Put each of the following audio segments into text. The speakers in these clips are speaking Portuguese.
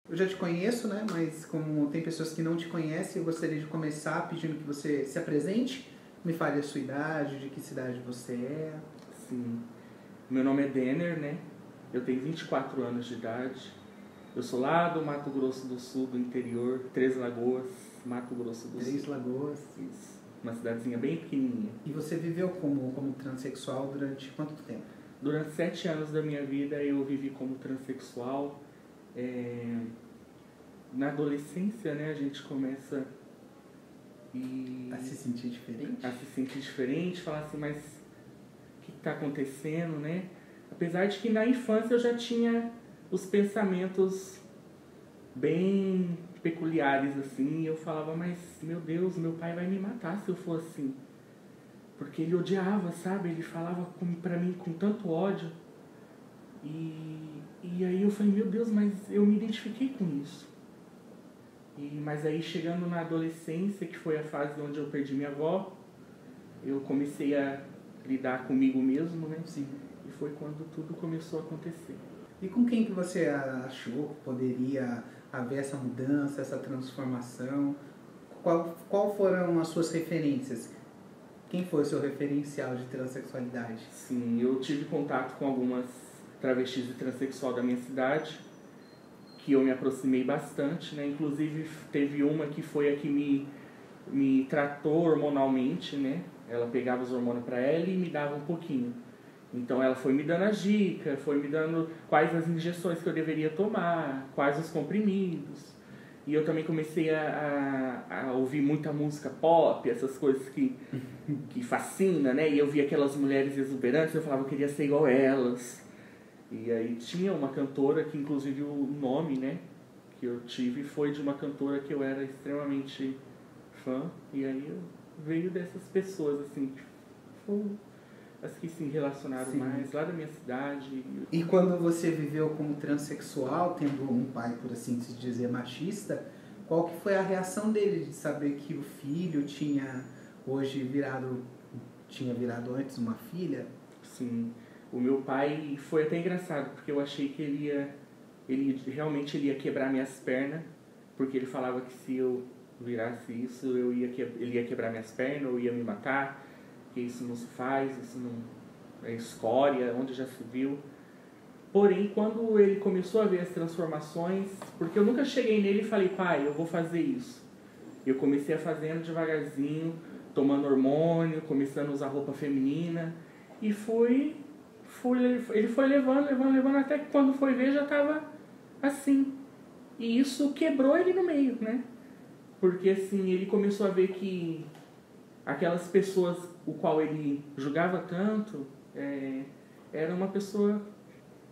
Eu já te conheço, né? Mas como tem pessoas que não te conhecem, eu gostaria de começar pedindo que você se apresente, me fale a sua idade, de que cidade você é. Sim. Meu nome é Denner, né? Eu tenho 24 anos de idade. Eu sou lá do Mato Grosso do Sul, do interior, Três Lagoas, Mato Grosso do Sul. Três Lagoas. Isso. Uma cidadezinha bem pequenininha. E você viveu como transexual durante quanto tempo? Durante 7 anos da minha vida eu vivi como transexual. Na adolescência, né, a gente começa A se sentir diferente? a se sentir diferente, falar assim, mas o que está acontecendo, né? Apesar de que na infância eu já tinha os pensamentos bem peculiares, assim, e eu falava, mas, meu Deus, meu pai vai me matar se eu for assim. Porque ele odiava, sabe? Ele falava pra mim com tanto ódio. E aí eu falei, meu Deus, mas eu me identifiquei com isso. Mas aí chegando na adolescência, que foi a fase onde eu perdi minha avó, eu comecei a lidar comigo mesmo, né? Sim. E foi quando tudo começou a acontecer. E com quem que você achou que poderia haver essa mudança, essa transformação? Qual foram as suas referências? Quem foi o seu referencial de transexualidade? Sim, eu tive contato com algumas travestis e transexual da minha cidade, que eu me aproximei bastante, né? Inclusive teve uma que foi a que me tratou hormonalmente, né? Ela pegava os hormônios para ela e me dava um pouquinho. Então ela foi me dando as dicas, foi me dando quais as injeções que eu deveria tomar, quais os comprimidos. E eu também comecei a ouvir muita música pop, essas coisas que fascina, né? E eu via aquelas mulheres exuberantes, eu falava, eu queria ser igual a elas. E aí tinha uma cantora que, inclusive, o nome, né, que eu tive foi de uma cantora que eu era extremamente fã. E aí veio dessas pessoas, assim, que foram as que se relacionaram mais lá da minha cidade. E quando você viveu como transexual, tendo um pai, por assim se dizer, machista, qual que foi a reação dele de saber que o filho tinha virado antes uma filha? Sim. O meu pai foi até engraçado, porque eu achei que ele realmente ia quebrar minhas pernas, porque ele falava que se eu virasse isso, ele ia quebrar minhas pernas, ou ia me matar, que isso não se faz, isso não é escória, onde já se viu. Porém, quando ele começou a ver as transformações, porque eu nunca cheguei nele e falei, pai, eu vou fazer isso. Eu comecei a fazendo devagarzinho, tomando hormônio, começando a usar roupa feminina, e ele foi levando, até que quando foi ver já estava assim. E isso quebrou ele no meio, né? Porque assim, ele começou a ver que aquelas pessoas o qual ele julgava tanto, era uma pessoa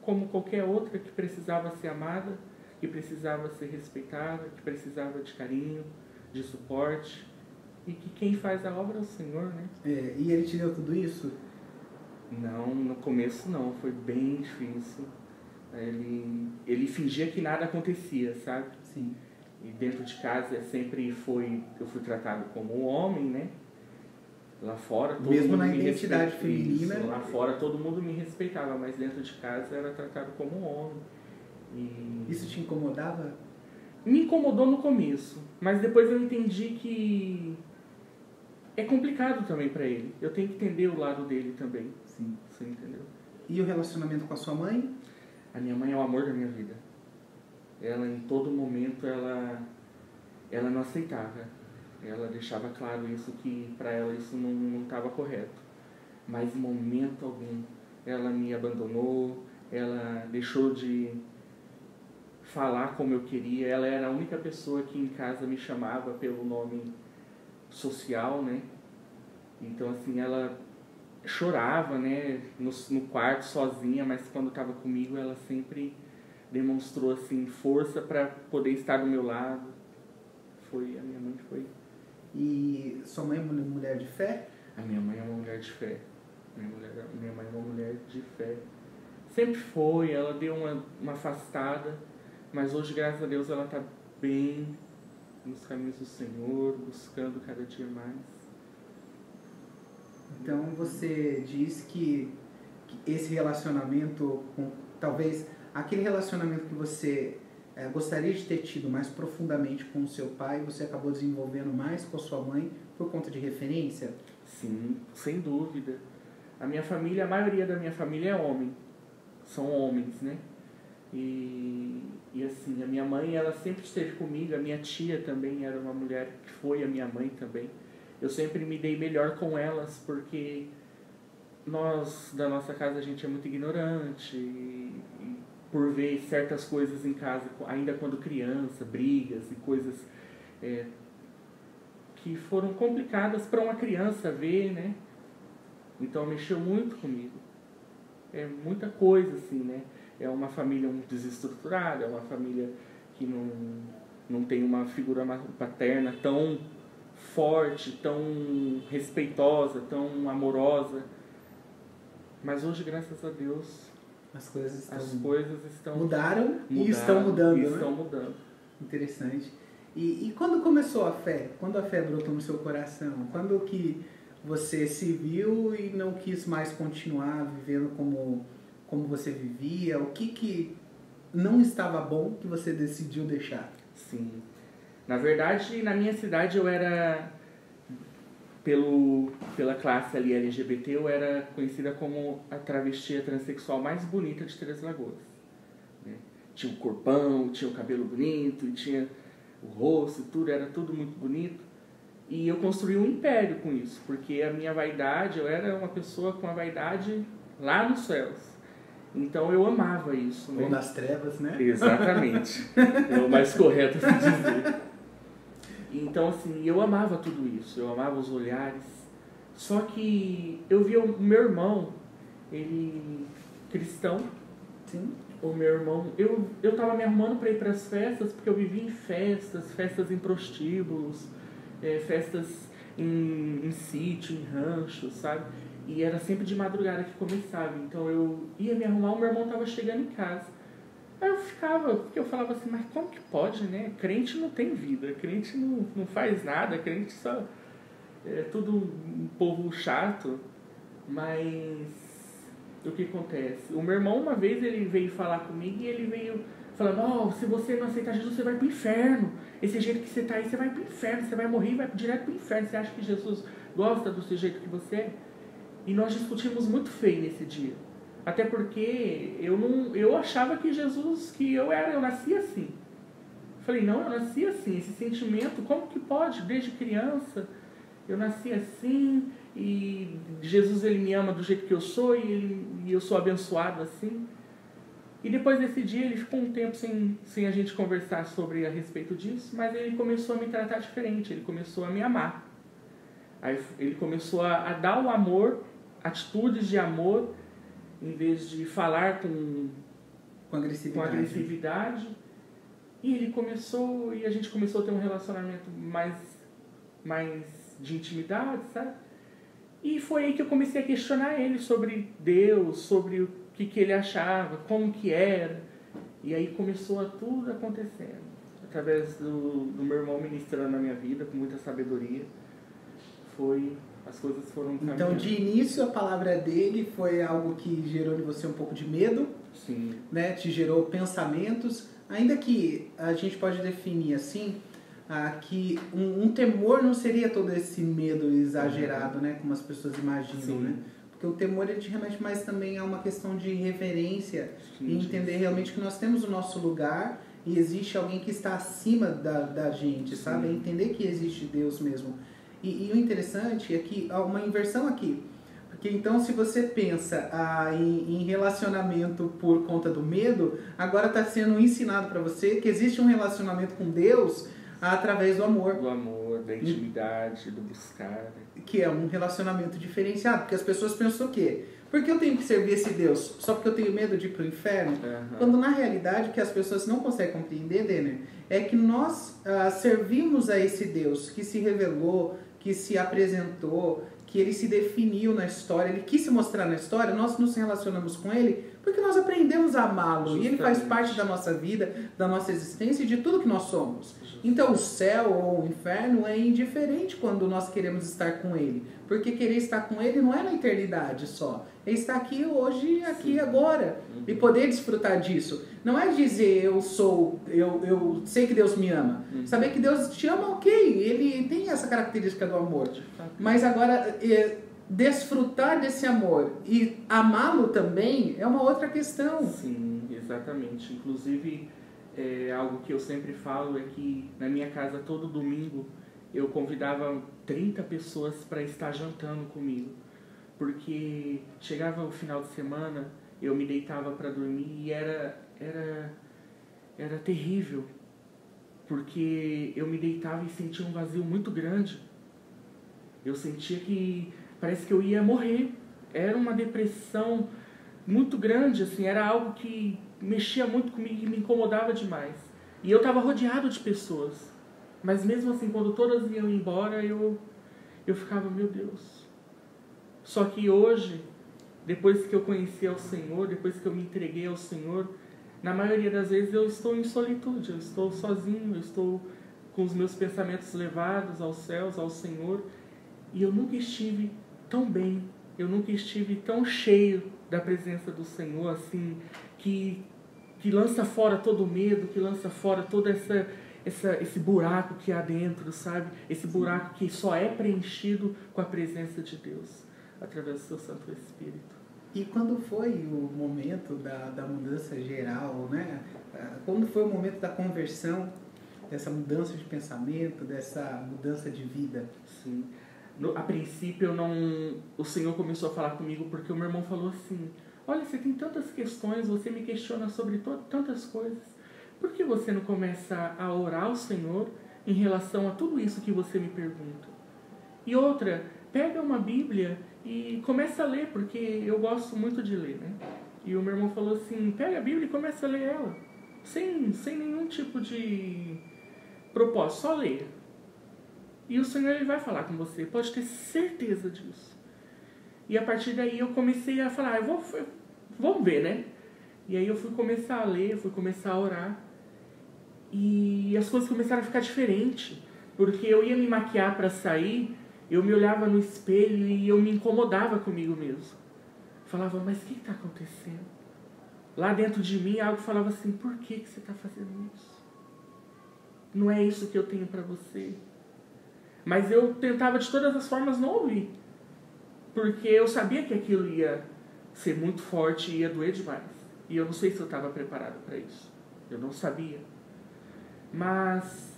como qualquer outra que precisava ser amada, que precisava ser respeitada, que precisava de carinho, de suporte, e que quem faz a obra é o Senhor, né? E ele te deu tudo isso? Não, no começo não, foi bem difícil. Ele fingia que nada acontecia, sabe? Sim. E dentro de casa eu fui tratado como um homem, né? Lá fora todo mesmo mundo na me identidade feminina. Isso, lá fora todo mundo me respeitava, mas dentro de casa eu era tratado como um homem. Isso te incomodava? Me incomodou no começo, mas depois eu entendi que é complicado também pra ele. Eu tenho que entender o lado dele também. Sim. Você entendeu? E o relacionamento com a sua mãe? A minha mãe é o amor da minha vida. Ela, em todo momento, ela não aceitava. Ela deixava claro isso, que pra ela isso não estava correto. Mas em momento algum ela me abandonou, ela deixou de falar como eu queria. Ela era a única pessoa que em casa me chamava pelo nome social, né? Então assim, ela chorava, né, no quarto sozinha, mas quando estava comigo ela sempre demonstrou assim força para poder estar do meu lado. A minha mãe foi. E sua mãe é uma mulher de fé? A minha mãe é uma mulher de fé. Minha mãe é uma mulher de fé. Sempre foi, ela deu uma afastada, mas hoje, graças a Deus, ela está bem nos caminhos do Senhor, buscando cada dia mais. Então você diz que esse relacionamento, talvez aquele relacionamento que você gostaria de ter tido mais profundamente com o seu pai, você acabou desenvolvendo mais com a sua mãe por conta de referência? Sim, sem dúvida. A maioria da minha família é homem. São homens, né? E assim, a minha mãe, ela sempre esteve comigo. A minha tia também era uma mulher que foi a minha mãe também. Eu sempre me dei melhor com elas, porque da nossa casa, a gente é muito ignorante. E por ver certas coisas em casa, ainda quando criança, brigas e coisas que foram complicadas para uma criança ver, né? Então mexeu muito comigo. É muita coisa, assim, né? É uma família muito desestruturada, é uma família que não tem uma figura paterna tão forte, tão respeitosa, tão amorosa. Mas hoje, graças a Deus, as coisas estão mudaram e estão mudando, né? Estão mudando. Interessante. E quando começou a fé? Quando a fé brotou no seu coração? Quando que você se viu e não quis mais continuar vivendo como você vivia? O que não estava bom que você decidiu deixar? Sim. Na verdade, na minha cidade eu era, pela classe ali LGBT, eu era conhecida como a travesti, a transexual mais bonita de Três Lagoas. Né? Tinha um corpão, tinha o cabelo bonito, tinha o rosto, tudo, era tudo muito bonito. E eu construí um império com isso, porque a minha vaidade, eu era uma pessoa com a vaidade lá nos céus. Então eu amava isso. Ou nas trevas, né? Exatamente. É o mais correto a se dizer. Então, assim, eu amava tudo isso. Eu amava os olhares. Só que eu via o meu irmão, ele cristão. Sim. O meu irmão... Eu tava me arrumando para ir para as festas, porque eu vivia em festas em prostíbulos, festas em sítio, em rancho, sabe? E era sempre de madrugada que começava. Então eu ia me arrumar, o meu irmão estava chegando em casa. Aí eu ficava, porque eu falava assim, mas como que pode, né? Crente não tem vida, crente não faz nada, crente só... É tudo um povo chato. Mas o que acontece? O meu irmão, uma vez, ele veio falar comigo e ele veio falando, oh, se você não aceitar Jesus, você vai pro inferno. Esse jeito que você tá aí, você vai pro inferno, você vai morrer e vai direto pro inferno. Você acha que Jesus gosta do seu jeito que você é? E nós discutimos muito feio nesse dia. Até porque eu achava que Jesus, eu nasci assim. Falei, não, eu nasci assim. Esse sentimento, como que pode? Desde criança, eu nasci assim. E Jesus, ele me ama do jeito que eu sou e eu sou abençoado assim. E depois desse dia, ele ficou um tempo sem a gente conversar a respeito disso. Mas ele começou a me tratar diferente. Ele começou a me amar. Aí ele começou a dar o amor, atitudes de amor, em vez de falar com agressividade. E a gente começou a ter um relacionamento mais de intimidade, sabe? E foi aí que eu comecei a questionar ele sobre Deus, sobre o que ele achava, como que era. E aí começou tudo acontecendo, através do meu irmão ministrando na minha vida, com muita sabedoria. As coisas foram caminhando. Então, de início, a palavra dele foi algo que gerou em você um pouco de medo. Sim. Né? Te gerou pensamentos. Ainda que a gente pode definir assim, que um temor não seria todo esse medo exagerado, né? Como as pessoas imaginam, sim, né? Porque o temor, ele te remete mais também a uma questão de reverência, sim, e entender realmente que nós temos o nosso lugar e existe alguém que está acima da gente, sim, sabe? É entender que existe Deus mesmo. E o interessante é que há uma inversão aqui. Porque então, se você pensa em relacionamento por conta do medo, agora está sendo ensinado para você que existe um relacionamento com Deus através do amor. Do amor, da intimidade, do buscar. Que é um relacionamento diferenciado. Porque as pessoas pensam o quê? Por que eu tenho que servir esse Deus? Só porque eu tenho medo de ir para o inferno? Uhum. Quando na realidade o que as pessoas não conseguem compreender, Denner, é que nós servimos a esse Deus que se revelou, que se apresentou, que ele se definiu na história, ele quis se mostrar na história, nós nos relacionamos com ele Porque nós aprendemos a amá-lo e ele faz Justamente. parte da nossa vida, da nossa existência e de tudo que nós somos. Então o céu ou o inferno é indiferente quando nós queremos estar com ele. Porque querer estar com ele não é na eternidade só. É estar aqui hoje, aqui e agora. E poder desfrutar disso. Não é dizer eu sei que Deus me ama. Saber que Deus te ama, ok. Ele tem essa característica do amor. Mas agora, desfrutar desse amor e amá-lo também é uma outra questão. Sim, exatamente. Inclusive, algo que eu sempre falo é que na minha casa todo domingo eu convidava 30 pessoas para estar jantando comigo. Porque chegava o final de semana, eu me deitava para dormir e era terrível. Porque eu me deitava e sentia um vazio muito grande. Eu sentia que parece que eu ia morrer. Era uma depressão muito grande, assim, era algo que mexia muito comigo e me incomodava demais. E eu estava rodeado de pessoas. Mas mesmo assim, quando todas iam embora, eu ficava, meu Deus. Só que hoje, depois que eu conheci ao Senhor, depois que eu me entreguei ao Senhor, na maioria das vezes eu estou em solitude, eu estou sozinho, eu estou com os meus pensamentos levados aos céus, ao Senhor. E eu nunca estive tão bem, eu nunca estive tão cheio da presença do Senhor, assim, que lança fora todo o medo, que lança fora todo esse buraco que há dentro, sabe? Esse buraco que só é preenchido com a presença de Deus, através do seu Santo Espírito. E quando foi o momento da mudança geral, né? Quando foi o momento da conversão, dessa mudança de pensamento, dessa mudança de vida? Sim. A princípio, o Senhor começou a falar comigo porque o meu irmão falou assim: olha, você tem tantas questões, você me questiona sobre tantas coisas. Por que você não começa a orar ao Senhor em relação a tudo isso que você me pergunta? E outra, pega uma Bíblia e começa a ler, porque eu gosto muito de ler, né? E o meu irmão falou assim: pega a Bíblia e começa a ler ela. Sem nenhum tipo de propósito, só ler. E o Senhor, ele vai falar com você, pode ter certeza disso. E a partir daí eu comecei a falar, vamos ver, né? E aí eu fui começar a ler, fui começar a orar. E as coisas começaram a ficar diferentes. Porque eu ia me maquiar para sair, eu me olhava no espelho e eu me incomodava comigo mesmo. Falava, mas o que está acontecendo? Lá dentro de mim algo falava assim, por que você está fazendo isso? Não é isso que eu tenho para você. Mas eu tentava de todas as formas não ouvir. Porque eu sabia que aquilo ia ser muito forte e ia doer demais. E eu não sei se eu estava preparado para isso. Eu não sabia. Mas,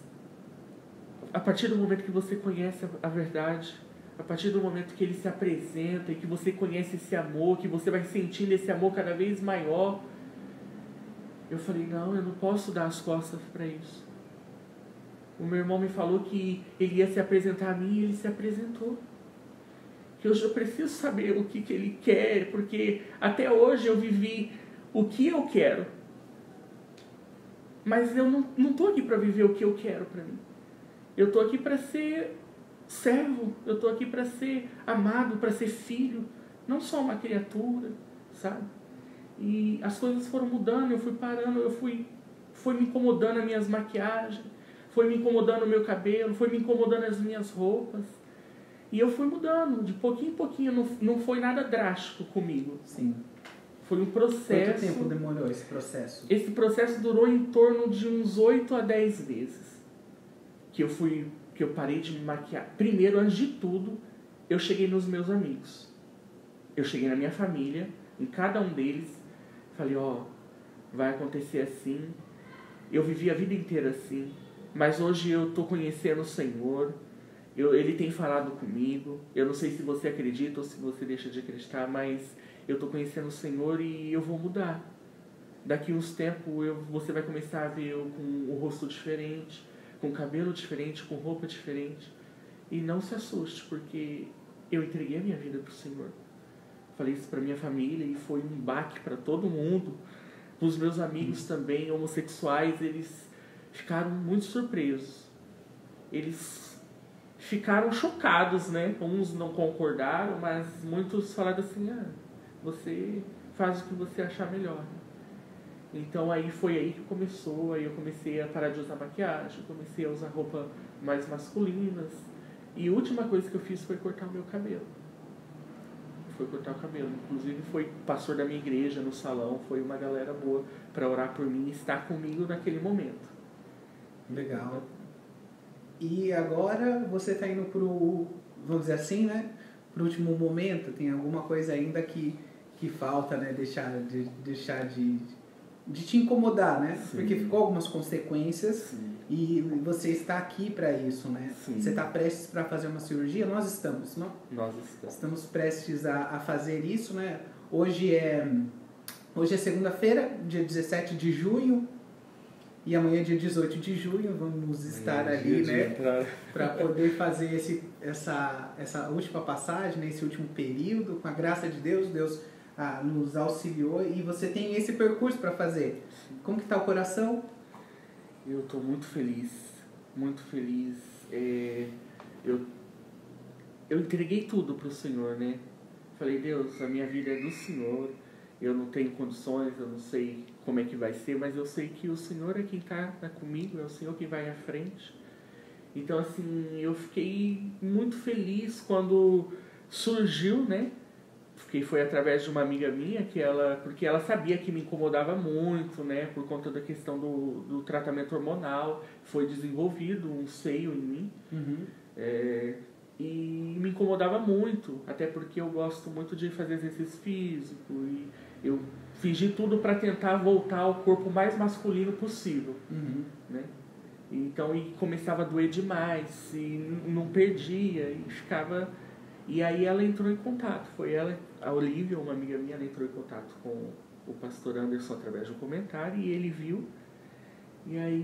a partir do momento que você conhece a verdade, a partir do momento que ele se apresenta e que você conhece esse amor, que você vai sentindo esse amor cada vez maior, eu falei, não, eu não posso dar as costas para isso. O meu irmão me falou que ele ia se apresentar a mim e ele se apresentou. Que hoje eu preciso saber o que ele quer, porque até hoje eu vivi o que eu quero. Mas eu não estou aqui para viver o que eu quero para mim. Eu estou aqui para ser servo, eu estou aqui para ser amado, para ser filho, não só uma criatura, sabe? E as coisas foram mudando, eu fui parando, foi me incomodando as minhas maquiagens, foi me incomodando o meu cabelo, foi me incomodando as minhas roupas. E eu fui mudando, de pouquinho em pouquinho, não foi nada drástico comigo. Sim. Foi um processo... Quanto tempo demorou esse processo? Esse processo durou em torno de uns 8 a 10 vezes. Que eu parei de me maquiar. Primeiro, antes de tudo, eu cheguei nos meus amigos. Eu cheguei na minha família, em cada um deles, falei, vai acontecer assim. Eu vivi a vida inteira assim, mas hoje eu estou conhecendo o Senhor. Ele tem falado comigo. Eu não sei se você acredita ou se você deixa de acreditar, mas eu estou conhecendo o Senhor e eu vou mudar. Daqui uns tempos você vai começar a ver eu com o rosto diferente, com cabelo diferente, com roupa diferente. E não se assuste, porque eu entreguei a minha vida para o Senhor. Falei isso para minha família e foi um baque para todo mundo. Para os meus amigos também, homossexuais, eles ficaram muito surpresos. Eles ficaram chocados, né? Uns não concordaram, mas muitos falaram assim, você faz o que você achar melhor. Então aí foi aí que começou, aí eu comecei a parar de usar maquiagem, comecei a usar roupa mais masculinas. E a última coisa que eu fiz foi cortar o meu cabelo. Foi cortar o cabelo. Inclusive foi o pastor da minha igreja no salão, foi uma galera boa para orar por mim e estar comigo naquele momento. Legal. E agora você está indo pro, vamos dizer assim, né? Pro último momento, tem alguma coisa ainda que falta, né? Deixar de te incomodar, né? Sim. Porque ficou algumas consequências. Sim. E você está aqui para isso, né? Sim. Você está prestes para fazer uma cirurgia? Nós estamos, não? Nós estamos. Estamos prestes a fazer isso, né? Hoje é segunda-feira, dia 17 de junho. E amanhã, dia 18 de junho, vamos estar ali, né? Para poder fazer essa última passagem, né? Esse último período. Com a graça de Deus, Deus nos auxiliou e você tem esse percurso para fazer. Como que está o coração? Eu estou muito feliz, muito feliz. Eu entreguei tudo para o Senhor, né? Falei, Deus, a minha vida é do Senhor, eu não tenho condições, eu não sei como é que vai ser, mas eu sei que o Senhor é quem está comigo, é o Senhor quem vai à frente. Então, assim, eu fiquei muito feliz quando surgiu, né? Porque foi através de uma amiga minha porque ela sabia que me incomodava muito, né, por conta da questão do tratamento hormonal, foi desenvolvido um seio em mim. Uhum. E me incomodava muito, até porque eu gosto muito de fazer exercício físico e eu fiz de tudo para tentar voltar ao corpo mais masculino possível. Uhum. Né? Então, e começava a doer demais e não perdia e ficava... E aí ela entrou em contato, foi ela, a Olivia, uma amiga minha, ela entrou em contato com o pastor Anderson através de um comentário e ele viu. E aí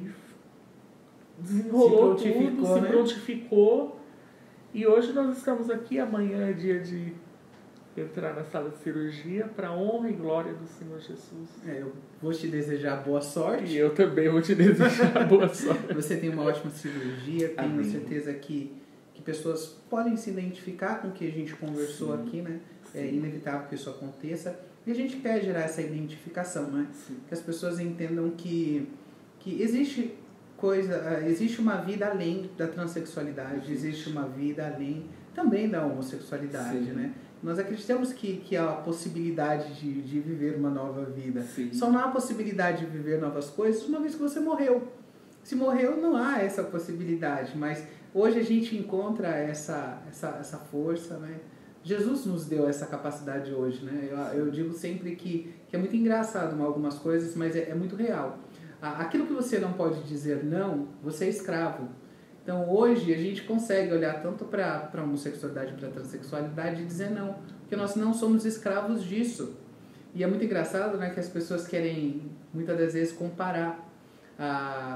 desenrolou se prontificou. E hoje nós estamos aqui, amanhã é dia de entrar na sala de cirurgia para a honra e glória do Senhor Jesus. Eu vou te desejar boa sorte. E eu também vou te desejar boa sorte. Você tem uma ótima cirurgia, tenho Amém. certeza que pessoas podem se identificar com o que a gente conversou aqui, né? Sim. É inevitável que isso aconteça. E a gente quer gerar essa identificação, né? Sim. Que as pessoas entendam que existe uma vida além da transexualidade, existe uma vida além também da homossexualidade, né? Nós acreditamos que há a possibilidade de viver uma nova vida. Sim. Só não há possibilidade de viver novas coisas uma vez que você morreu. Se morreu, não há essa possibilidade, mas hoje a gente encontra essa força, né? Jesus nos deu essa capacidade hoje, né? Eu digo sempre que é muito engraçado algumas coisas, mas é muito real. Aquilo que você não pode dizer não, você é escravo. Então hoje a gente consegue olhar tanto para a homossexualidade, para a transexualidade e dizer não, porque nós não somos escravos disso. E é muito engraçado, né, que as pessoas querem muitas das vezes comparar.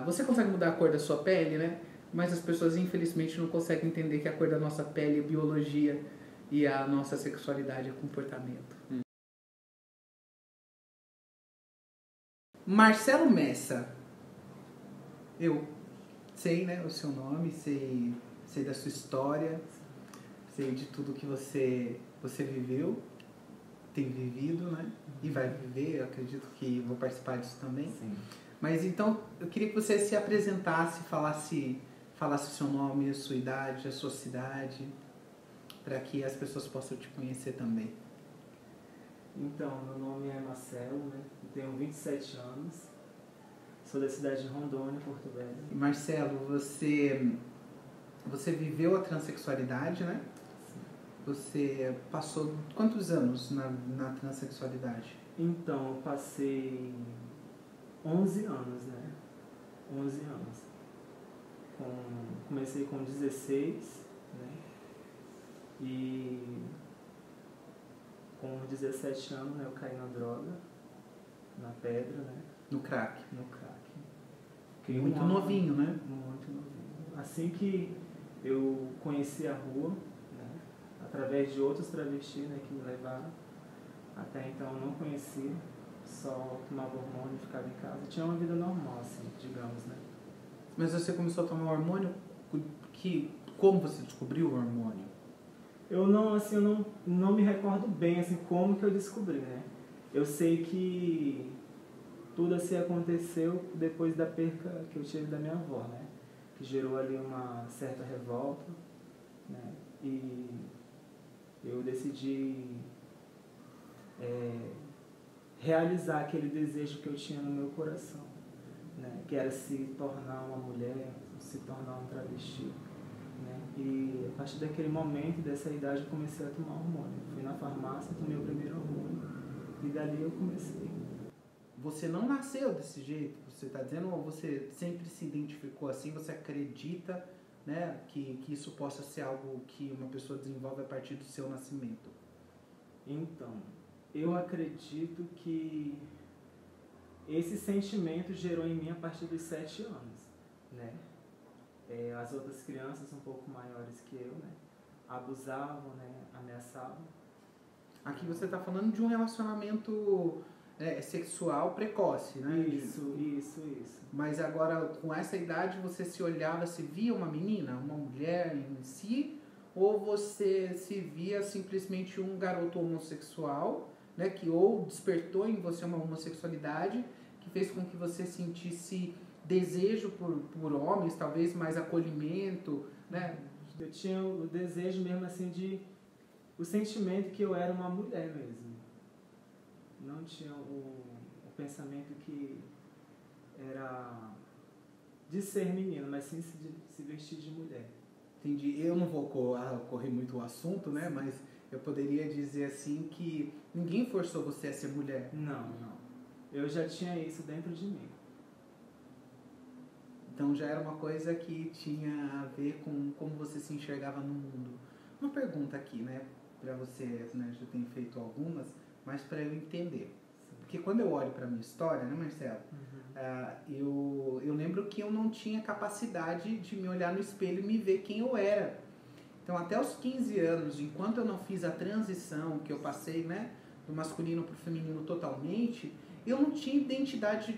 Você consegue mudar a cor da sua pele, né? Mas as pessoas infelizmente não conseguem entender que a cor da nossa pele é biologia e a nossa sexualidade é comportamento. Marcelo Messa. Eu sei, né, o seu nome, sei da sua história, sei de tudo que você viveu, tem vivido, né? E vai viver, eu acredito que vou participar disso também. Sim. Mas então, eu queria que você se apresentasse, falasse o seu nome, a sua idade, a sua cidade, para que as pessoas possam te conhecer também. Então, meu nome é Marcelo, né? Eu tenho 27 anos, sou da cidade de Rondônia, Porto Velho. Marcelo, você viveu a transexualidade, né? Sim. Você passou quantos anos na transexualidade? Então, eu passei 11 anos, né? 11 anos. Comecei com 16, né? E com 17 anos, né, eu caí na droga, na pedra, né? No crack. No crack. Muito novinho, né? Muito novinho. Assim que eu conheci a rua, né, através de outros travestis, né, que me levaram, até então eu não conhecia, só tomava hormônio e ficava em casa. Tinha uma vida normal, assim, digamos, né? Mas você começou a tomar hormônio? Como você descobriu o hormônio? Eu não me recordo bem, assim, como que eu descobri, né? Eu sei que tudo assim aconteceu depois da perca que eu tive da minha avó, né? Que gerou ali uma certa revolta, né? E eu decidi realizar aquele desejo que eu tinha no meu coração, né? Que era se tornar uma mulher, se tornar um travesti, né? E a partir daquele momento, dessa idade, eu comecei a tomar hormônio. Fui na farmácia, tomei o primeiro hormônio e dali eu comecei. Você não nasceu desse jeito, você está dizendo, ou você sempre se identificou assim, você acredita, né, que isso possa ser algo que uma pessoa desenvolve a partir do seu nascimento? Então, eu acredito que esse sentimento gerou em mim a partir dos 7 anos, né? As outras crianças um pouco maiores que eu, né, abusavam, né, ameaçavam. Aqui você está falando de um relacionamento sexual precoce, né? Isso. Mas agora, com essa idade, você se olhava, se via uma menina, uma mulher em si, ou você se via simplesmente um garoto homossexual, né, que ou despertou em você uma homossexualidade, que fez com que você sentisse desejo por homens, talvez mais acolhimento, né? Eu tinha o desejo mesmo assim o sentimento que eu era uma mulher mesmo. Não tinha o pensamento que era de ser menino, mas sim se vestir de mulher. Entendi. Eu não vou correr muito o assunto, né? Mas eu poderia dizer assim que ninguém forçou você a ser mulher. Não. Eu já tinha isso dentro de mim. Então já era uma coisa que tinha a ver com como você se enxergava no mundo. Uma pergunta aqui, né? Para você, né? Já tenho feito algumas, mas para eu entender. Porque quando eu olho para minha história, né, Marcelo? Eu lembro que eu não tinha capacidade de me olhar no espelho e me ver quem eu era. Então, até os 15 anos, enquanto eu não fiz a transição, que eu passei, né, do masculino para o feminino totalmente, eu não tinha identidade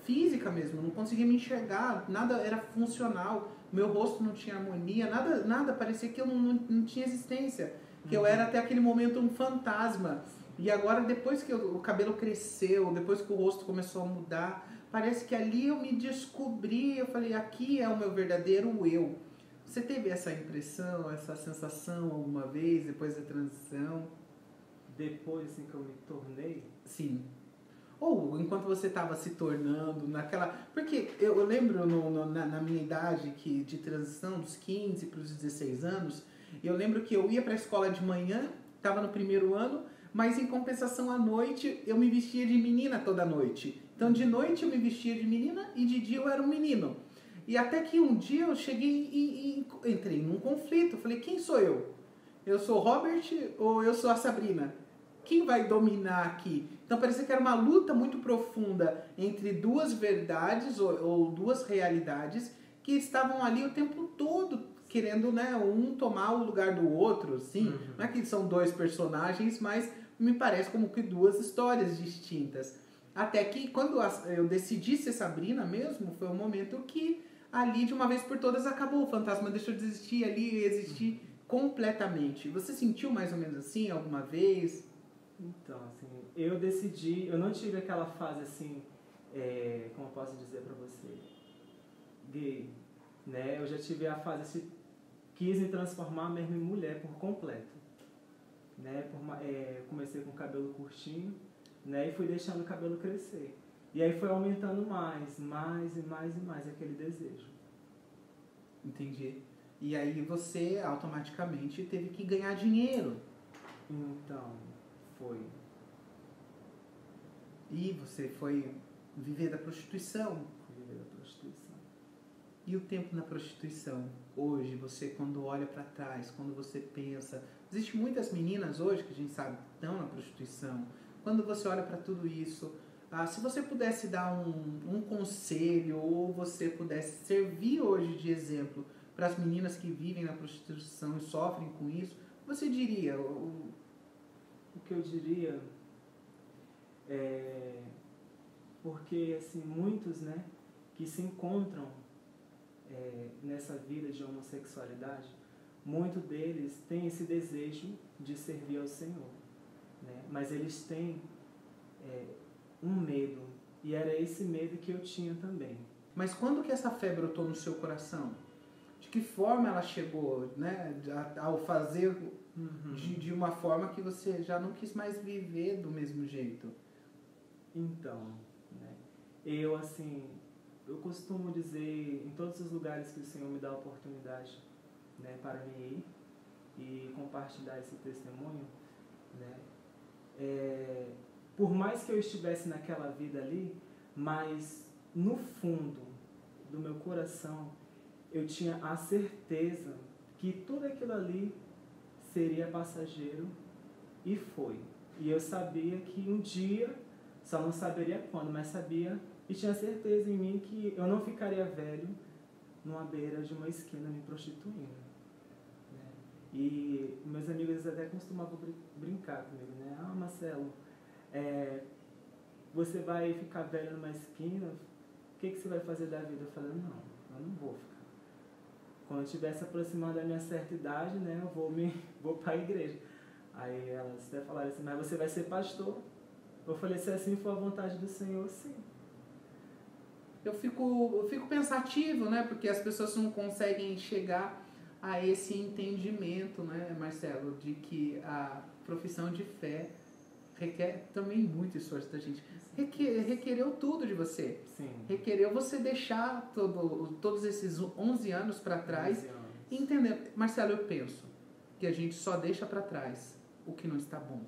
física mesmo, não conseguia me enxergar, nada era funcional, meu rosto não tinha harmonia, nada parecia que eu não tinha existência, que eu era até aquele momento um fantasma. E agora, depois que o cabelo cresceu, depois que o rosto começou a mudar, parece que ali eu me descobri, eu falei, aqui é o meu verdadeiro eu. Você teve essa impressão, essa sensação alguma vez, depois da transição? Depois assim, que eu me tornei? Sim. Ou enquanto você estava se tornando naquela... Porque eu lembro na minha idade de transição, dos 15 para os 16 anos, eu lembro que eu ia para a escola de manhã, estava no primeiro ano, mas em compensação à noite eu me vestia de menina toda noite. Então de noite eu me vestia de menina e de dia eu era um menino. E até que um dia eu cheguei e entrei num conflito. Eu falei, quem sou eu? Eu sou o Robert ou eu sou a Sabrina? Quem vai dominar aqui? Então parecia que era uma luta muito profunda entre duas verdades ou duas realidades que estavam ali o tempo todo querendo, né, um tomar o lugar do outro, assim. Não é que são dois personagens, mas me parece como que duas histórias distintas. Até que quando eu decidi ser Sabrina mesmo, foi um momento que ali de uma vez por todas acabou, o fantasma deixou de existir ali e existir completamente. Você sentiu mais ou menos assim alguma vez? Então, assim, eu decidi, eu não tive aquela fase assim, como eu posso dizer pra você, gay, né? Eu já tive a fase assim, quis me transformar mesmo em mulher por completo, né? Comecei com o cabelo curtinho, né? E fui deixando o cabelo crescer. E aí foi aumentando mais aquele desejo. Entendi. E aí você automaticamente teve que ganhar dinheiro. Então, foi. E você foi viver da prostituição. Fui viver da prostituição. E o tempo na prostituição? Hoje, você quando olha para trás, quando você pensa... Existem muitas meninas hoje que a gente sabe estão na prostituição. Quando você olha para tudo isso, se você pudesse dar um conselho ou você pudesse servir hoje de exemplo para as meninas que vivem na prostituição e sofrem com isso, você diria? O que eu diria porque assim, muitos, né, que se encontram nessa vida de homossexualidade, muitos deles têm esse desejo de servir ao Senhor, né? Mas eles têm um medo. E era esse medo que eu tinha também. Mas quando que essa fé brotou no seu coração? De que forma ela chegou, né? Ao fazer de uma forma que você já não quis mais viver do mesmo jeito? Então, né, eu costumo dizer em todos os lugares que o Senhor me dá a oportunidade, né, para mim ir e compartilhar esse testemunho, né, por mais que eu estivesse naquela vida ali, mas no fundo do meu coração eu tinha a certeza que tudo aquilo ali seria passageiro, e foi. E eu sabia que um dia, só não saberia quando, mas sabia e tinha certeza em mim que eu não ficaria velho numa beira de uma esquina me prostituindo. Né? E meus amigos até costumavam brincar comigo, né? Ah, Marcelo, você vai ficar velho numa esquina, o que você vai fazer da vida? Eu falei, não, eu não vou ficar. Quando eu estiver se aproximando da minha certa idade, né, eu vou para a igreja. Aí elas até falaram assim, mas você vai ser pastor? Eu falei, se assim for a vontade do Senhor, sim. Eu fico pensativo, né, porque as pessoas não conseguem chegar a esse entendimento, né, Marcelo, de que a profissão de fé requer também muito esforço da gente. Requereu tudo de você. Sim. Requereu você deixar todos esses 11 anos para trás e entender. Marcelo, eu penso que a gente só deixa para trás o que não está bom.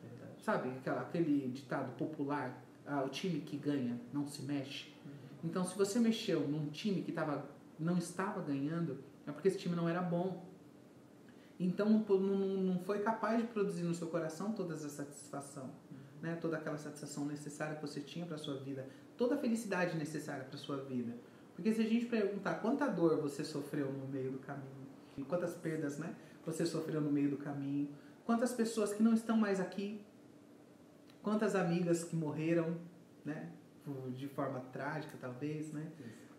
Verdade. Sabe aquele ditado popular, o time que ganha não se mexe? Então, se você mexeu num time que não estava ganhando, é porque esse time não era bom. Então, não foi capaz de produzir no seu coração toda essa satisfação, né? Toda aquela satisfação necessária que você tinha para a sua vida, toda a felicidade necessária para a sua vida. Porque se a gente perguntar quanta dor você sofreu no meio do caminho, e quantas perdas, né, você sofreu no meio do caminho, quantas pessoas que não estão mais aqui, quantas amigas que morreram, né, de forma trágica talvez, né,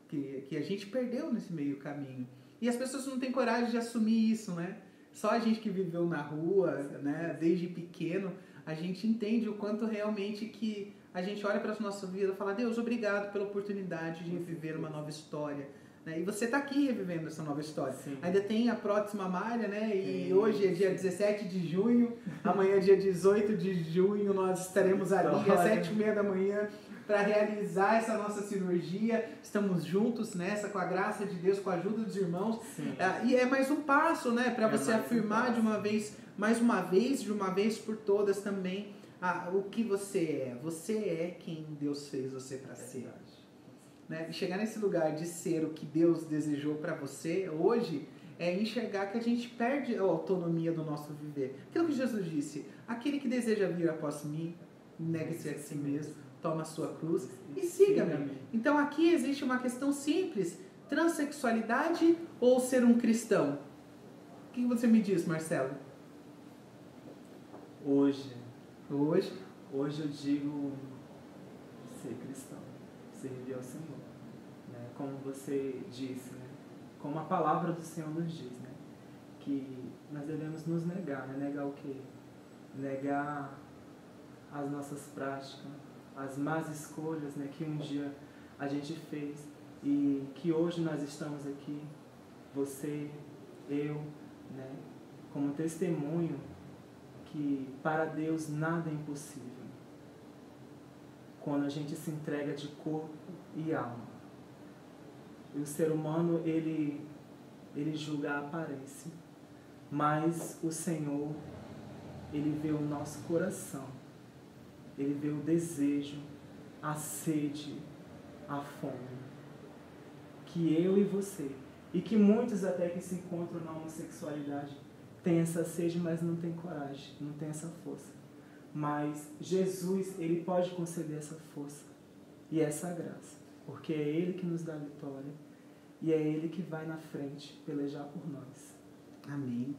que a gente perdeu nesse meio caminho. E as pessoas não têm coragem de assumir isso, né? Só a gente que viveu na rua, né, desde pequeno, a gente entende o quanto realmente que a gente olha para a nossa vida e fala, Deus, obrigado pela oportunidade de reviver uma nova história. Né? E você está aqui revivendo essa nova história. Sim. Ainda tem a próxima malha, né? E hoje é dia 17 de junho, amanhã é dia 18 de junho, nós estaremos ali às 7h30 da manhã para realizar essa nossa cirurgia. Estamos juntos nessa, com a graça de Deus, com a ajuda dos irmãos. E é mais um passo, né? Para você afirmar de uma vez, mais uma vez, de uma vez por todas também, o que você é. Você é quem Deus fez você para ser. Né? E chegar nesse lugar de ser o que Deus desejou para você hoje é enxergar que a gente perde a autonomia do nosso viver. Aquilo que Jesus disse, aquele que deseja vir após mim, negue-se a si mesmo, toma a sua cruz e siga-me. Então aqui existe uma questão simples, transexualidade ou ser um cristão? O que você me diz, Marcelo? Hoje eu digo ser cristão, servir ao Senhor, né? Como você disse, né? Como a palavra do Senhor nos diz, né? Que nós devemos nos negar, né? Negar o quê? Negar as nossas práticas, as más escolhas, né? Que um dia a gente fez e que hoje nós estamos aqui, você, eu, né? Como testemunho que para Deus nada é impossível. Quando a gente se entrega de corpo e alma. E o ser humano, ele julga a aparência. Mas o Senhor, ele vê o nosso coração. Ele vê o desejo, a sede, a fome. Que eu e você, e que muitos até que se encontram na homossexualidade, têm essa sede, mas não têm coragem, não têm essa força. Mas Jesus, ele pode conceder essa força e essa graça, porque é ele que nos dá a vitória e é ele que vai na frente pelejar por nós. Amém.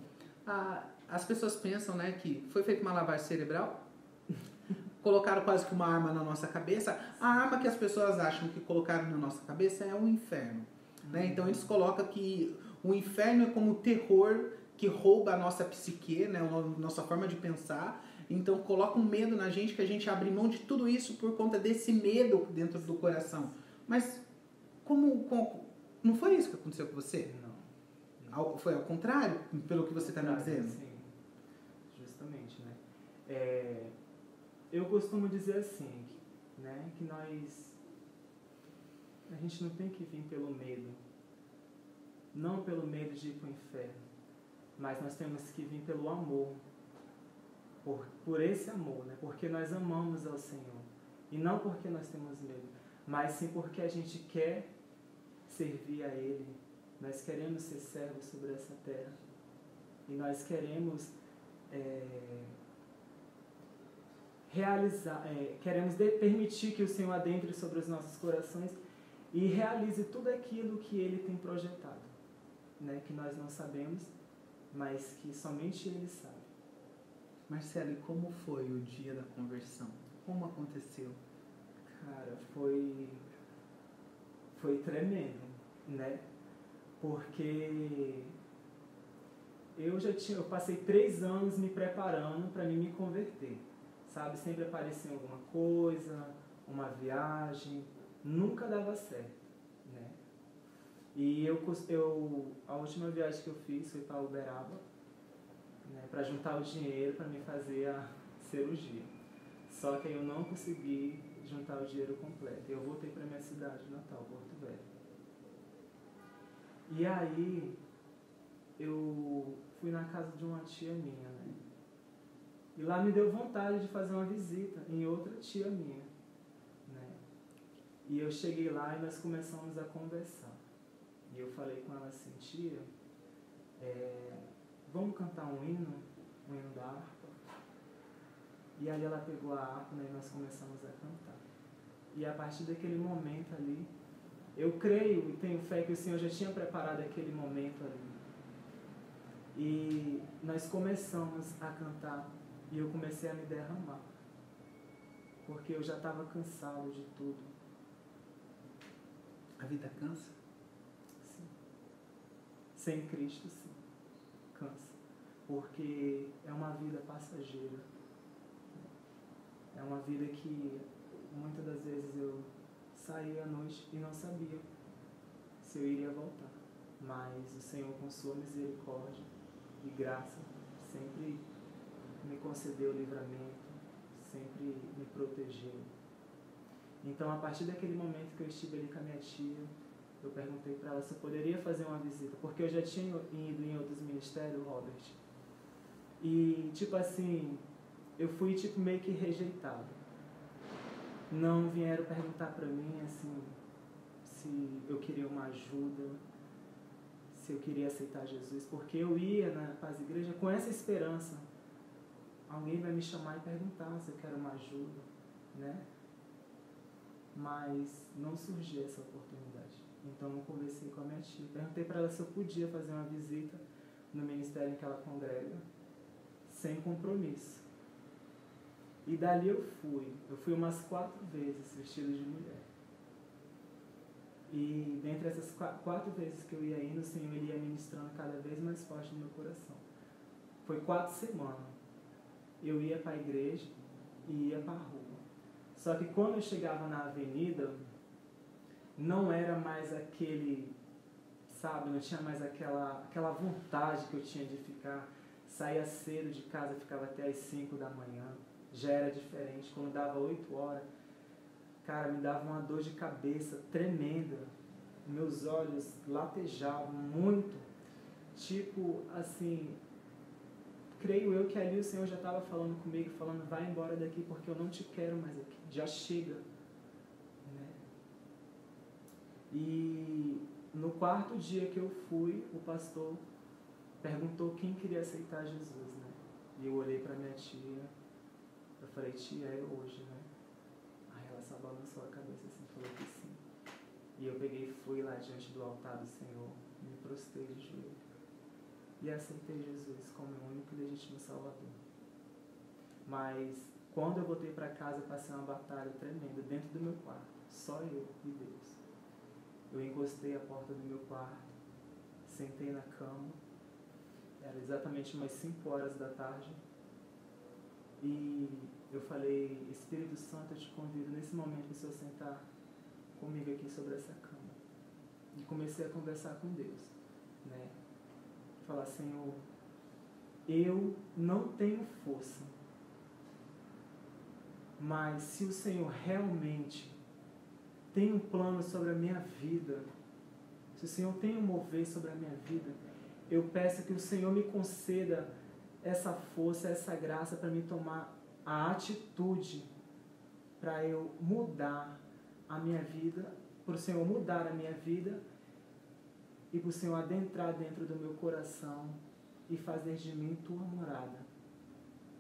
As pessoas pensam, né, que foi feita uma lavagem cerebral, colocaram quase que uma arma na nossa cabeça. A arma que as pessoas acham que colocaram na nossa cabeça é o inferno. Né? Então eles colocam que o inferno é como o terror que rouba a nossa psique, né, a nossa forma de pensar, Então coloca um medo na gente que a gente abre mão de tudo isso por conta desse medo dentro do coração. Mas não foi isso que aconteceu com você? Não. Foi ao contrário, pelo que você está me dizendo? Sim, justamente, né? Eu costumo dizer assim, né, que a gente não tem que vir pelo medo, não pelo medo de ir para o inferno, mas nós temos que vir pelo amor, por esse amor, né? Porque nós amamos ao Senhor, e não porque nós temos medo, mas sim porque a gente quer servir a Ele, nós queremos ser servos sobre essa terra, e nós queremos permitir que o Senhor adentre sobre os nossos corações e realize tudo aquilo que Ele tem projetado, né? Que nós não sabemos, mas que somente Ele sabe. Marcelo, e como foi o dia da conversão? Como aconteceu? Cara, foi tremendo, né? Porque eu passei 3 anos me preparando para me converter, sabe? Sempre aparecia alguma coisa, uma viagem, nunca dava certo, né? E a última viagem que eu fiz foi para Uberaba, né, para juntar o dinheiro para me fazer a cirurgia. Só que eu não consegui juntar o dinheiro completo. Eu voltei para minha cidade natal, Porto Velho. E aí eu fui na casa de uma tia minha, né? E lá me deu vontade de fazer uma visita em outra tia minha, né? E eu cheguei lá e nós começamos a conversar. E eu falei com ela assim, tia, vamos cantar um hino da harpa? E aí ela pegou a harpa, né, e nós começamos a cantar. E a partir daquele momento ali, eu creio e tenho fé que o Senhor já tinha preparado aquele momento ali. E nós começamos a cantar e eu comecei a me derramar. Porque eu já estava cansado de tudo. A vida cansa? Sim. Sem Cristo, sim. Cansa. Porque é uma vida passageira. É uma vida que muitas das vezes eu saía à noite e não sabia se eu iria voltar. Mas o Senhor, com sua misericórdia e graça, sempre me concedeu livramento, sempre me protegeu. Então, a partir daquele momento que eu estive ali com a minha tia, eu perguntei para ela se eu poderia fazer uma visita, porque eu já tinha ido em outros ministérios, Robert. E, tipo assim, eu fui tipo meio que rejeitado. Não vieram perguntar para mim, assim, se eu queria uma ajuda, se eu queria aceitar Jesus, porque eu ia na Paz Igreja com essa esperança. Alguém vai me chamar e perguntar se eu quero uma ajuda, né? Mas não surgiu essa oportunidade. Então eu conversei com a minha tia, perguntei para ela se eu podia fazer uma visita no ministério em que ela congrega, sem compromisso. E dali eu fui umas 4 vezes vestido de mulher. E dentre essas 4 vezes que eu ia indo, o Senhor ia ministrando cada vez mais forte no meu coração. Foi 4 semanas. Eu ia para a igreja e ia para a rua. Só que quando eu chegava na avenida, não era mais aquele, sabe, não tinha mais aquela vontade que eu tinha de ficar. Saía cedo de casa, ficava até as 5 da manhã. Já era diferente. Quando dava 8 horas, cara, me dava uma dor de cabeça tremenda. Meus olhos latejavam muito. Tipo, assim, creio eu que ali o Senhor já estava falando comigo, falando, vai embora daqui porque eu não te quero mais aqui. Já chega. Né? E no 4º dia que eu fui, o pastor perguntou quem queria aceitar Jesus, né? E eu olhei para minha tia, eu falei, tia, é hoje, né? Aí ela só balançou a cabeça assim, falou que sim. E eu peguei e fui lá diante do altar do Senhor, me prostrei de joelho e aceitei Jesus como meu único e legítimo Salvador. Mas quando eu voltei para casa, passei uma batalha tremenda dentro do meu quarto, só eu e Deus. Eu encostei a porta do meu quarto, sentei na cama, era exatamente umas 5 horas da tarde, E eu falei, Espírito Santo, eu te convido nesse momento para o Senhor sentar comigo aqui sobre essa cama. E comecei a conversar com Deus, né? Falar, Senhor, eu não tenho força, mas se o Senhor realmente tem um plano sobre a minha vida, se o Senhor tem um mover sobre a minha vida, eu peço que o Senhor me conceda essa força, essa graça para me tomar a atitude para eu mudar a minha vida, para o Senhor mudar a minha vida e para o Senhor adentrar dentro do meu coração e fazer de mim tua morada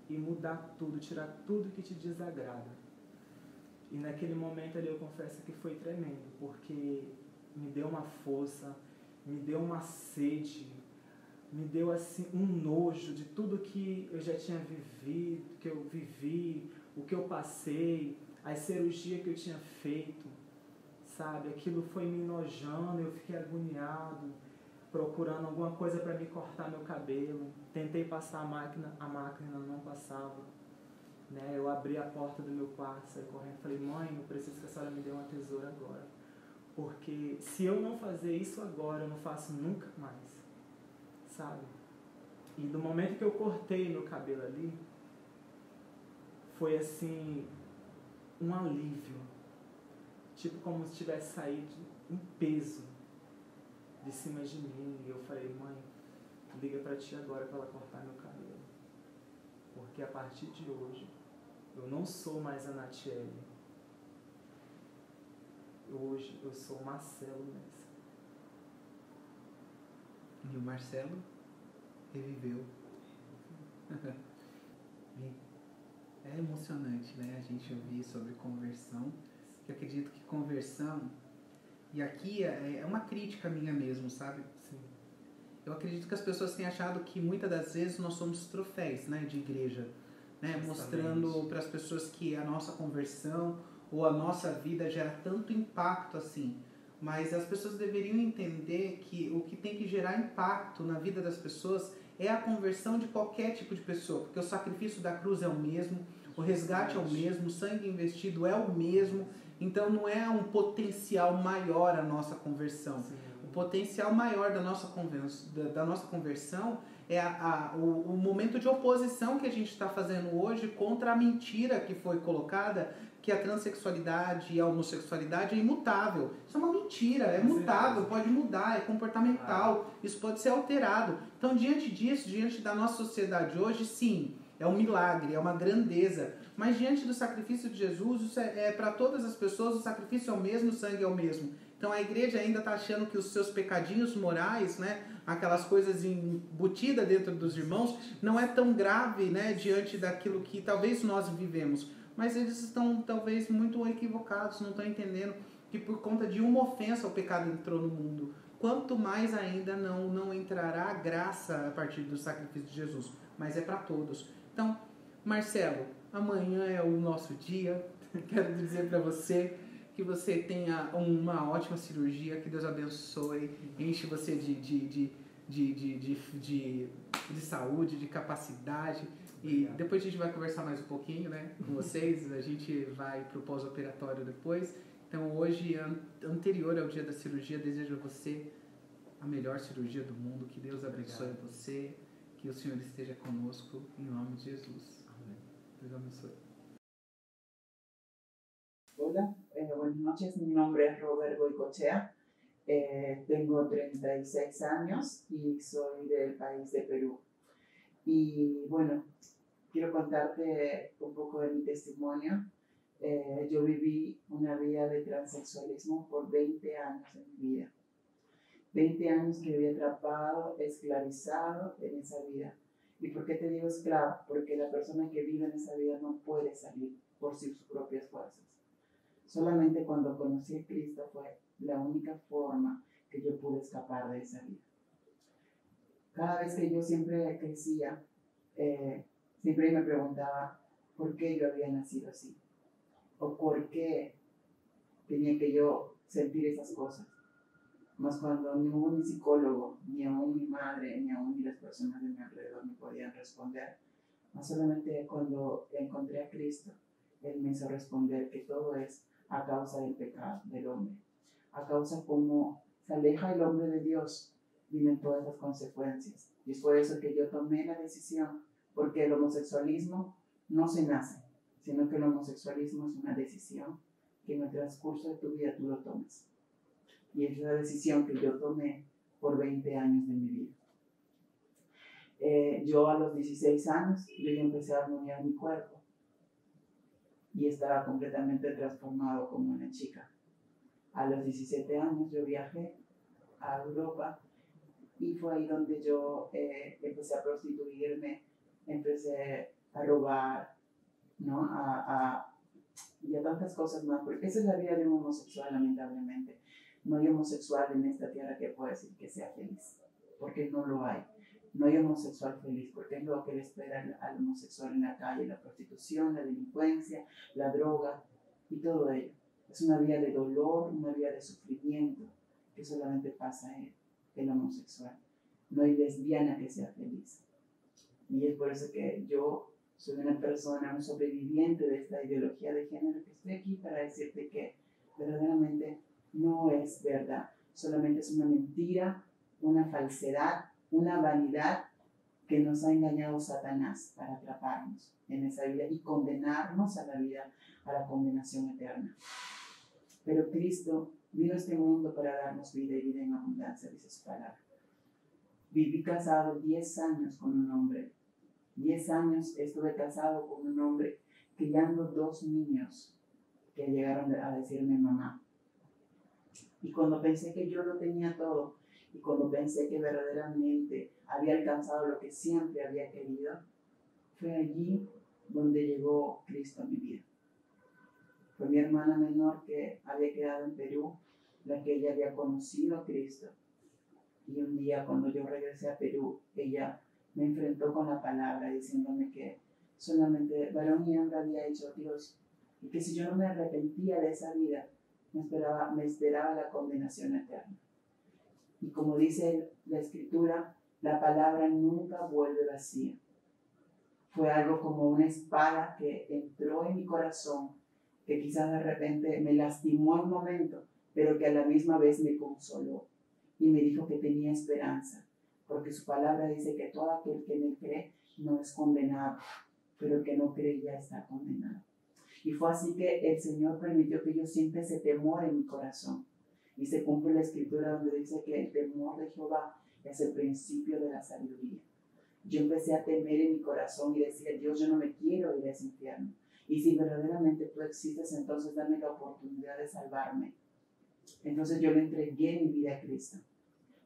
e mudar tudo, tirar tudo que te desagrada. E naquele momento ali eu confesso que foi tremendo, porque me deu uma força, me deu uma sede, me deu assim um nojo de tudo que eu já tinha vivido, que eu vivi, o que eu passei, as cirurgias que eu tinha feito, sabe? Aquilo foi me enojando, eu fiquei agoniado, procurando alguma coisa para me cortar meu cabelo. Tentei passar a máquina não passava. Né? Eu abri a porta do meu quarto, saí correndo, falei, mãe, eu preciso que a senhora me dê uma tesoura agora. Porque se eu não fazer isso agora, eu não faço nunca mais. Sabe? E no momento que eu cortei meu cabelo ali, foi assim, um alívio. Tipo como se tivesse saído um peso de cima de mim. E eu falei, mãe, liga pra tia agora pra ela cortar meu cabelo. Porque a partir de hoje, eu não sou mais a Natiele. Hoje eu sou o Marcelo Messa. E o Marcelo reviveu. É emocionante, né? A gente ouvir sobre conversão. Eu acredito que conversão, e aqui é uma crítica minha mesmo, sabe? Sim. Eu acredito que as pessoas têm achado que muitas das vezes nós somos troféus, né, de igreja, né? Mostrando para as pessoas que a nossa conversão ou a nossa vida gera tanto impacto assim. Mas as pessoas deveriam entender que o que tem que gerar impacto na vida das pessoas é a conversão de qualquer tipo de pessoa, porque o sacrifício da cruz é o mesmo, o resgate é o mesmo, o sangue investido é o mesmo, então não é um potencial maior a nossa conversão. Sim. O potencial maior da nossa conversão é o momento de oposição que a gente está fazendo hoje contra a mentira que foi colocada, que a transexualidade e a homossexualidade é imutável. Isso é uma mentira, é mutável, pode mudar, é comportamental, isso pode ser alterado. Então, diante disso, diante da nossa sociedade hoje, sim, é um milagre, é uma grandeza. Mas diante do sacrifício de Jesus, isso é para todas as pessoas, o sacrifício é o mesmo, o sangue é o mesmo. Então a igreja ainda está achando que os seus pecadinhos morais, né, aquelas coisas embutidas dentro dos irmãos, não é tão grave, né, diante daquilo que talvez nós vivemos. Mas eles estão talvez muito equivocados, não estão entendendo que por conta de uma ofensa o pecado entrou no mundo. Quanto mais ainda não entrará a graça a partir do sacrifício de Jesus. Mas é para todos. Então, Marcelo, amanhã é o nosso dia. Quero dizer para você que você tenha uma ótima cirurgia, que Deus abençoe, enche você de saúde, de capacidade. E depois a gente vai conversar mais um pouquinho, né, com vocês. A gente vai para o pós-operatório depois. Então hoje, anterior ao dia da cirurgia, desejo a você a melhor cirurgia do mundo. Que Deus abençoe você, que o Senhor esteja conosco, em nome de Jesus. Amém. Deus abençoe. Hola, buenas noches. Mi nombre es Robert Goicochea. Tengo 36 años y soy del país de Perú. Y bueno, quiero contarte un poco de mi testimonio. Yo viví una vida de transexualismo por 20 años en mi vida. 20 años que viví atrapado, esclavizado en esa vida. ¿Y por qué te digo esclavo? Porque la persona que vive en esa vida no puede salir por sus propias fuerzas. Solamente cuando conocí a Cristo fue la única forma que yo pude escapar de esa vida. Cada vez que yo siempre crecía, siempre me preguntaba por qué yo había nacido así, o por qué tenía que yo sentir esas cosas. Mas cuando ni hubo mi psicólogo, ni aún mi madre, ni aún las personas de mi alrededor me podían responder, No solamente cuando encontré a Cristo, Él me hizo responder que todo es a causa del pecado del hombre. A causa como se aleja el hombre de Dios, vienen todas las consecuencias. Y es por eso que yo tomé la decisión, porque el homosexualismo no se nace, sino que el homosexualismo es una decisión que en el transcurso de tu vida tú lo tomas. Y es una decisión que yo tomé por 20 años de mi vida. Yo a los 16 años, yo ya empecé a armoniar mi cuerpo y estaba completamente transformado como una chica. A los 17 años yo viajé a Europa y fue ahí donde yo empecé a prostituirme, empecé a robar, ¿no? Y a tantas cosas más, porque esa es la vida de un homosexual, lamentablemente. No hay homosexual en esta tierra que pueda decir que sea feliz, porque no lo hay. No hay homosexual feliz, porque es lo que le espera al homosexual en la calle: la prostitución, la delincuencia, la droga y todo ello. Es una vida de dolor, una vida de sufrimiento que solamente pasa en el homosexual. No hay lesbiana que sea feliz. Y es por eso que yo soy una persona, un sobreviviente de esta ideología de género, que estoy aquí para decirte que verdaderamente no es verdad. Solamente es una mentira, una falsedad, una vanidad que nos ha engañado Satanás para atraparnos en esa vida y condenarnos a la vida, a la condenación eterna. Pero Cristo vino a este mundo para darnos vida y vida en abundancia, dice su palabra. Viví casado 10 años con un hombre. 10 años estuve casado con un hombre, criando 2 niños que llegaron a decirme mamá. Y cuando pensé que yo lo tenía todo, y cuando pensé que verdaderamente había alcanzado lo que siempre había querido, fue allí donde llegó Cristo a mi vida. Fue mi hermana menor, que había quedado en Perú, la que ella había conocido a Cristo. Y un día, cuando yo regresé a Perú, ella me enfrentó con la palabra, diciéndome que solamente varón y hembra había hecho Dios, y que si yo no me arrepentía de esa vida, me esperaba la condenación eterna. Y como dice la Escritura, la palabra nunca vuelve vacía. Fue algo como una espada que entró en mi corazón, que quizás de repente me lastimó un momento, pero que a la misma vez me consoló y me dijo que tenía esperanza, porque su palabra dice que todo aquel que en él cree no es condenado, pero el que no cree ya está condenado. Y fue así que el Señor permitió que yo siempre ese temor en mi corazón. Y se cumple la Escritura donde dice que el temor de Jehová es el principio de la sabiduría. Yo empecé a temer en mi corazón y decía: Dios, yo no me quiero ir a ese infierno. Y si verdaderamente tú existes, entonces dame la oportunidad de salvarme. Entonces yo le entregué mi vida a Cristo.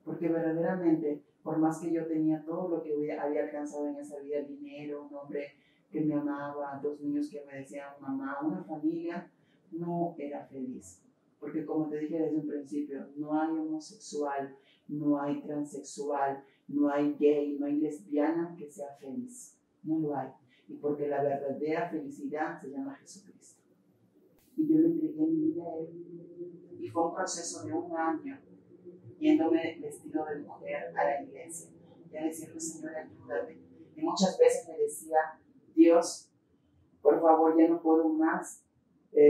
Porque verdaderamente, por más que yo tenía todo lo que había alcanzado en esa vida, dinero, un hombre que me amaba, 2 niños que me decían mamá, una familia, no era feliz. Porque como te dije desde un principio, no hay homosexual, no hay transexual, no hay gay, no hay lesbiana que sea feliz. No lo hay. Y porque la verdadera felicidad se llama Jesucristo. Y yo le entregué mi vida a Él. Y fue un proceso de 1 año, yéndome vestido de mujer a la iglesia y a decirle: Señor, ayúdame. Y muchas veces me decía: Dios, por favor, ya no puedo más.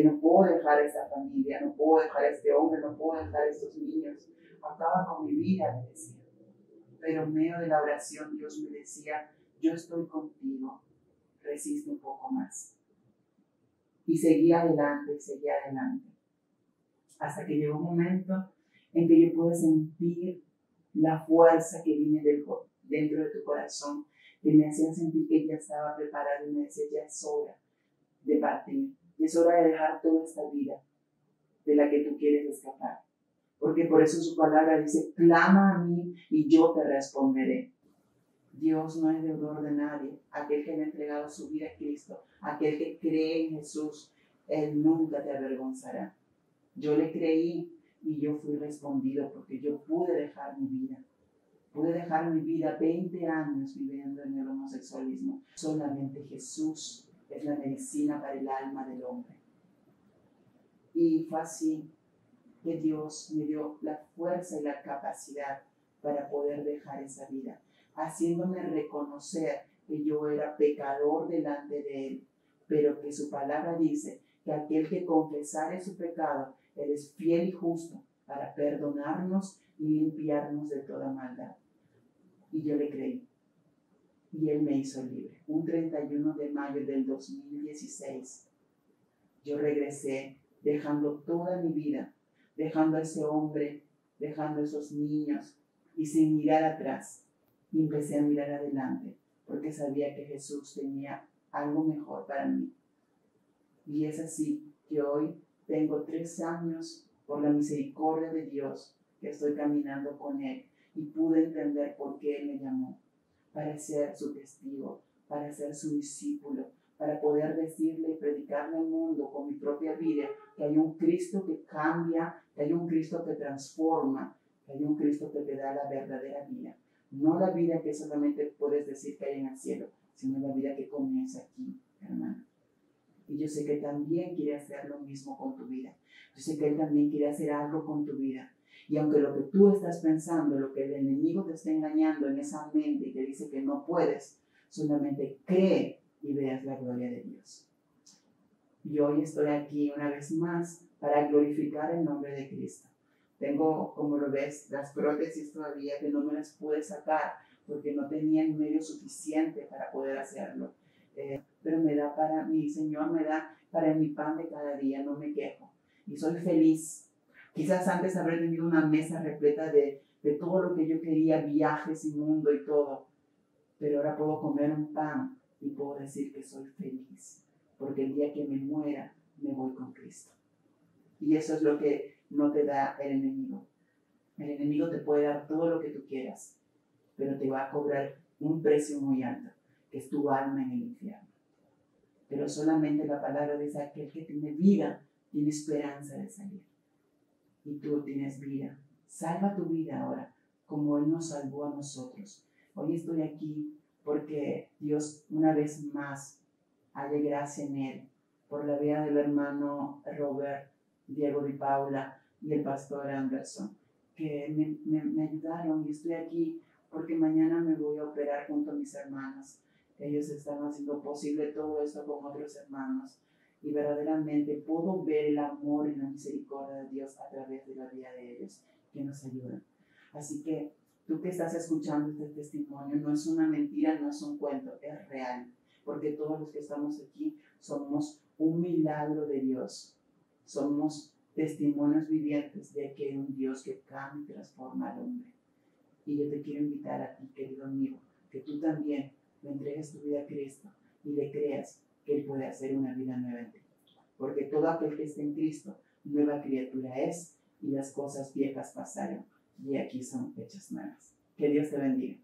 No puedo dejar esa familia, no puedo dejar a este hombre, no puedo dejar a estos niños. Acaba con mi vida, me decía. Pero en medio de la oración Dios me decía: yo estoy contigo, resiste un poco más. Y seguía adelante, hasta que llegó un momento en que yo pude sentir la fuerza que viene dentro de tu corazón, que me hacía sentir que ya estaba preparado y me decía: ya es hora de partir, y es hora de dejar toda esta vida de la que tú quieres escapar. Porque por eso su palabra dice: clama a mí y yo te responderé. Dios no es deudor de nadie. Aquel que le ha entregado su vida a Cristo, aquel que cree en Jesús, Él nunca te avergonzará. Yo le creí y yo fui respondido, porque yo pude dejar mi vida. Pude dejar mi vida 20 años viviendo en el homosexualismo. Solamente Jesús es la medicina para el alma del hombre. Y fue así que Dios me dio la fuerza y la capacidad para poder dejar esa vida, haciéndome reconocer que yo era pecador delante de Él, pero que su palabra dice que aquel que confesare su pecado, Él es fiel y justo para perdonarnos y limpiarnos de toda maldad. Y yo le creí. Y Él me hizo libre. Un 31 de mayo del 2016, yo regresé dejando toda mi vida, dejando a ese hombre, dejando a esos niños y sin mirar atrás. Y empecé a mirar adelante porque sabía que Jesús tenía algo mejor para mí. Y es así que hoy tengo 3 años por la misericordia de Dios que estoy caminando con Él y pude entender por qué Él me llamó, para ser su testigo, para ser su discípulo, para poder decirle y predicarle al mundo con mi propia vida que hay un Cristo que cambia, que hay un Cristo que transforma, que hay un Cristo que te da la verdadera vida. No la vida que solamente puedes decir que hay en el cielo, sino la vida que comienza aquí, hermano. Y yo sé que Él también quiere hacer lo mismo con tu vida. Yo sé que Él también quiere hacer algo con tu vida. Y aunque lo que tú estás pensando, lo que el enemigo te está engañando en esa mente y te dice que no puedes, solamente cree y veas la gloria de Dios. Y hoy estoy aquí una vez más para glorificar el nombre de Cristo. Tengo, como lo ves, las prótesis todavía que no me las pude sacar porque no tenía el medio suficiente para poder hacerlo. Pero me da para, mi Señor me da para mi pan de cada día, no me quejo. Y soy feliz. Quizás antes habré tenido una mesa repleta de todo lo que yo quería, viajes y mundo y todo. Pero ahora puedo comer un pan y puedo decir que soy feliz. Porque el día que me muera, me voy con Cristo. Y eso es lo que no te da el enemigo. El enemigo te puede dar todo lo que tú quieras, pero te va a cobrar un precio muy alto, que es tu alma en el infierno. Pero solamente la palabra dice: aquel que tiene vida tiene esperanza de salir. Y tú tienes vida. Salva tu vida ahora, como Él nos salvó a nosotros. Hoy estoy aquí porque Dios una vez más halle gracia en Él, por la vida del hermano Robert, Diego Di Paula y el pastor Anderson, que me ayudaron, y estoy aquí porque mañana me voy a operar junto a mis hermanos. Ellos están haciendo posible todo esto con otros hermanos y verdaderamente puedo ver el amor y la misericordia de Dios a través de la vida de ellos que nos ayudan. Así que tú que estás escuchando este testimonio, no es una mentira, no es un cuento, es real, porque todos los que estamos aquí somos un milagro de Dios. Somos testimonios vivientes de que hay un Dios que cambia y transforma al hombre. Y yo te quiero invitar a ti, querido amigo, que tú también le entregues tu vida a Cristo y le creas que Él puede hacer una vida nueva en ti. Porque todo aquel que esté en Cristo, nueva criatura es, y las cosas viejas pasaron, y aquí son hechas nuevas. Que Dios te bendiga.